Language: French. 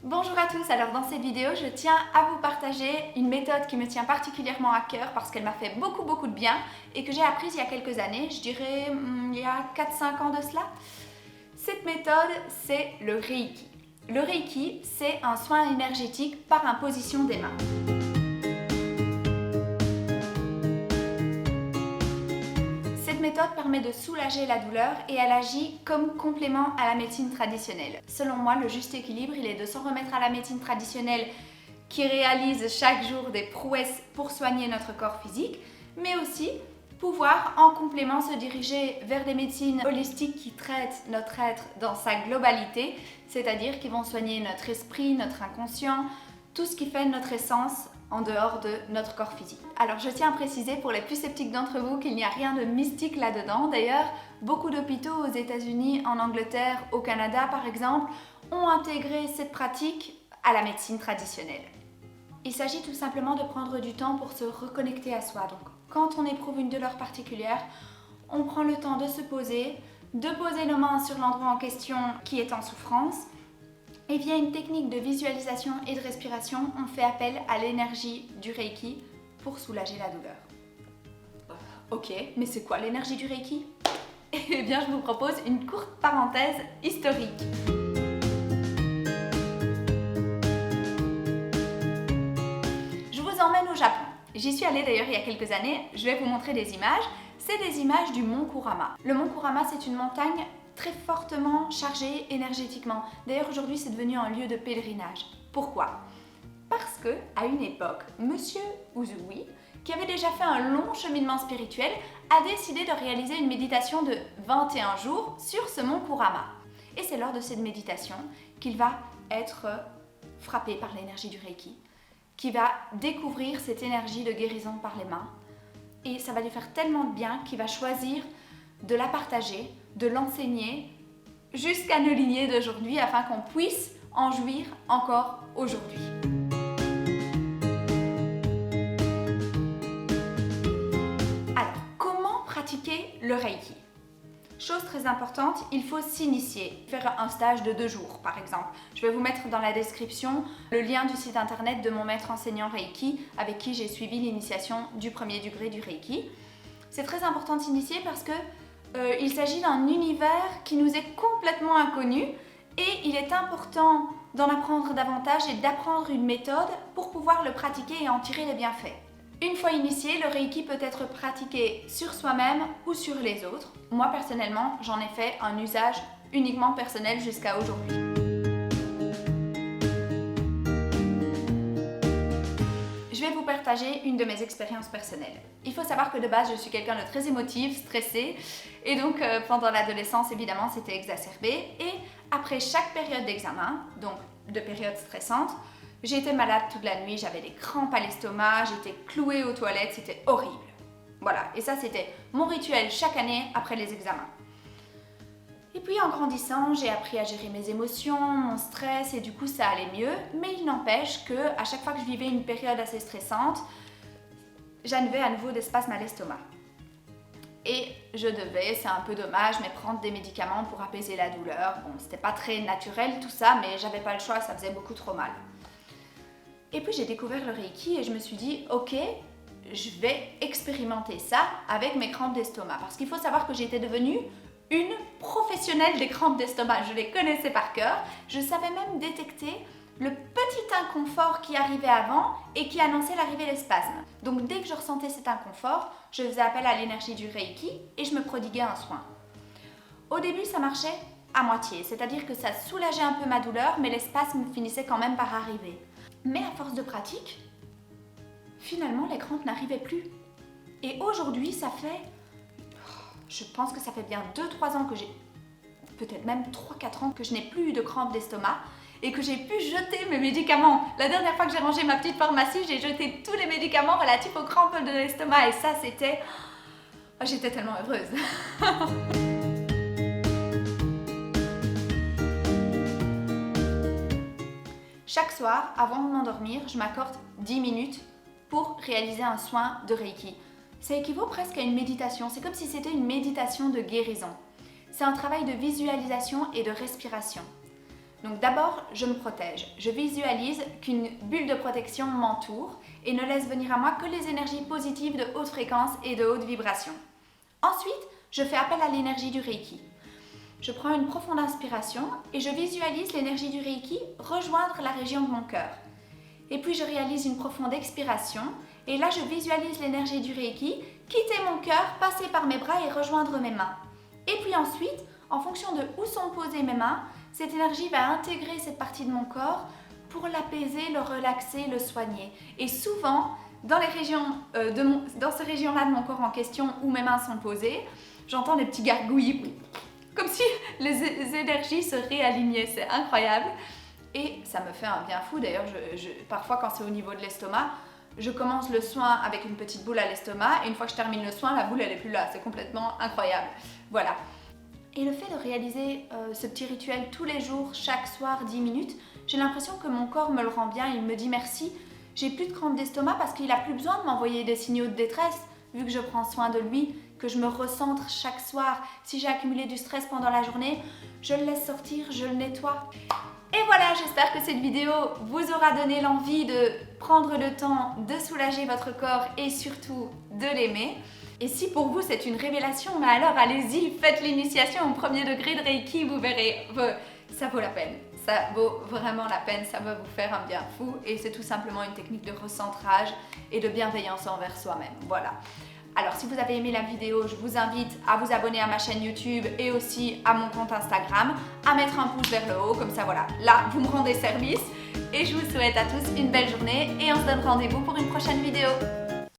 Bonjour à tous, alors dans cette vidéo je tiens à vous partager une méthode qui me tient particulièrement à cœur parce qu'elle m'a fait beaucoup de bien et que j'ai apprise il y a quelques années, je dirais il y a 4-5 ans de cela. Cette méthode c'est le Reiki. Le Reiki c'est un soin énergétique par imposition des mains. Cette méthode permet de soulager la douleur et elle agit comme complément à la médecine traditionnelle. Selon moi, le juste équilibre, il est de s'en remettre à la médecine traditionnelle qui réalise chaque jour des prouesses pour soigner notre corps physique, mais aussi pouvoir en complément se diriger vers des médecines holistiques qui traitent notre être dans sa globalité, c'est-à-dire qui vont soigner notre esprit, notre inconscient, tout ce qui fait notre essence en dehors de notre corps physique. Alors je tiens à préciser pour les plus sceptiques d'entre vous qu'il n'y a rien de mystique là-dedans. D'ailleurs, beaucoup d'hôpitaux aux États-Unis, en Angleterre, au Canada par exemple, ont intégré cette pratique à la médecine traditionnelle. Il s'agit tout simplement de prendre du temps pour se reconnecter à soi. Donc quand on éprouve une douleur particulière, on prend le temps de se poser, de poser nos mains sur l'endroit en question qui est en souffrance. Et via une technique de visualisation et de respiration, on fait appel à l'énergie du Reiki pour soulager la douleur. Ok, mais c'est quoi l'énergie du Reiki? Eh bien, je vous propose une courte parenthèse historique. Je vous emmène au Japon. J'y suis allée d'ailleurs il y a quelques années, je vais vous montrer des images. C'est des images du mont Kurama. Le mont Kurama, c'est une montagne très fortement chargée énergétiquement. D'ailleurs, aujourd'hui, c'est devenu un lieu de pèlerinage. Pourquoi? Parce que, à une époque, Monsieur Uzui, qui avait déjà fait un long cheminement spirituel, a décidé de réaliser une méditation de 21 jours sur ce mont Kurama. Et c'est lors de cette méditation qu'il va être frappé par l'énergie du Reiki, qu'il va découvrir cette énergie de guérison par les mains. Et ça va lui faire tellement de bien qu'il va choisir de la partager, de l'enseigner jusqu'à nos lignées d'aujourd'hui afin qu'on puisse en jouir encore aujourd'hui. Alors, comment pratiquer le Reiki? Chose très importante, il faut s'initier, faire un stage de 2 jours par exemple. Je vais vous mettre dans la description le lien du site internet de mon maître enseignant Reiki avec qui j'ai suivi l'initiation du premier degré du Reiki. C'est très important de s'initier parce que il s'agit d'un univers qui nous est complètement inconnu et il est important d'en apprendre davantage et d'apprendre une méthode pour pouvoir le pratiquer et en tirer les bienfaits. Une fois initié, le Reiki peut être pratiqué sur soi-même ou sur les autres. Moi personnellement, j'en ai fait un usage uniquement personnel jusqu'à aujourd'hui. Je vais vous partager une de mes expériences personnelles. Il faut savoir que de base, je suis quelqu'un de très émotif, stressé, et donc pendant l'adolescence, évidemment, c'était exacerbé. Et après chaque période d'examen, donc de période stressante, j'étais malade toute la nuit, j'avais des crampes à l'estomac, j'étais clouée aux toilettes, c'était horrible. Voilà, et ça c'était mon rituel chaque année après les examens. Et puis en grandissant, j'ai appris à gérer mes émotions, mon stress et du coup ça allait mieux, mais il n'empêche que à chaque fois que je vivais une période assez stressante, j'avais à nouveau des spasmes à l'estomac. Et je devais, c'est un peu dommage, mais prendre des médicaments pour apaiser la douleur. Bon, c'était pas très naturel tout ça, mais j'avais pas le choix, ça faisait beaucoup trop mal. Et puis j'ai découvert le Reiki et je me suis dit, ok, je vais expérimenter ça avec mes crampes d'estomac. Parce qu'il faut savoir que j'étais devenue une professionnelle des crampes d'estomac. Je les connaissais par cœur. Je savais même détecter le petit inconfort qui arrivait avant et qui annonçait l'arrivée des spasmes. Donc dès que je ressentais cet inconfort, je faisais appel à l'énergie du Reiki et je me prodiguais un soin. Au début, ça marchait à moitié, c'est-à-dire que ça soulageait un peu ma douleur, mais les spasmes finissaient quand même par arriver. Mais à force de pratique, finalement, les crampes n'arrivaient plus. Et aujourd'hui, ça fait, je pense que ça fait bien 2-3 ans que j'ai, peut-être même 3-4 ans que je n'ai plus eu de crampes d'estomac et que j'ai pu jeter mes médicaments. La dernière fois que j'ai rangé ma petite pharmacie, j'ai jeté tous les médicaments relatifs aux crampes de l'estomac et ça, c'était... Oh, j'étais tellement heureuse. Chaque soir, avant de m'endormir, je m'accorde 10 minutes pour réaliser un soin de Reiki. Ça équivaut presque à une méditation, c'est comme si c'était une méditation de guérison. C'est un travail de visualisation et de respiration. Donc d'abord, je me protège. Je visualise qu'une bulle de protection m'entoure et ne laisse venir à moi que les énergies positives de haute fréquence et de haute vibration. Ensuite, je fais appel à l'énergie du Reiki. Je prends une profonde inspiration et je visualise l'énergie du Reiki rejoindre la région de mon cœur. Et puis je réalise une profonde expiration et là je visualise l'énergie du Reiki quitter mon cœur, passer par mes bras et rejoindre mes mains. Et puis ensuite, en fonction de où sont posées mes mains, cette énergie va intégrer cette partie de mon corps pour l'apaiser, le relaxer, le soigner. Et souvent, dans ces régions-là de mon corps en question où mes mains sont posées, j'entends des petits gargouillis, comme si les énergies se réalignaient. C'est incroyable. Et ça me fait un bien fou. D'ailleurs, parfois quand c'est au niveau de l'estomac, je commence le soin avec une petite boule à l'estomac et une fois que je termine le soin, la boule elle est plus là. C'est complètement incroyable. Voilà. Et le fait de réaliser ce petit rituel tous les jours, chaque soir, 10 minutes, j'ai l'impression que mon corps me le rend bien. Il me dit merci. J'ai plus de crampes d'estomac parce qu'il n'a plus besoin de m'envoyer des signaux de détresse vu que je prends soin de lui, que je me recentre chaque soir. Si j'ai accumulé du stress pendant la journée, je le laisse sortir, je le nettoie. Et voilà, j'espère que cette vidéo vous aura donné l'envie de prendre le temps de soulager votre corps et surtout de l'aimer. Et si pour vous c'est une révélation, mais alors allez-y, faites l'initiation au premier degré de Reiki, vous verrez, ça vaut la peine. Ça vaut vraiment la peine, ça va vous faire un bien fou et c'est tout simplement une technique de recentrage et de bienveillance envers soi-même. Voilà. Alors si vous avez aimé la vidéo, je vous invite à vous abonner à ma chaîne YouTube et aussi à mon compte Instagram, à mettre un pouce vers le haut, comme ça voilà, là vous me rendez service et je vous souhaite à tous une belle journée et on se donne rendez-vous pour une prochaine vidéo.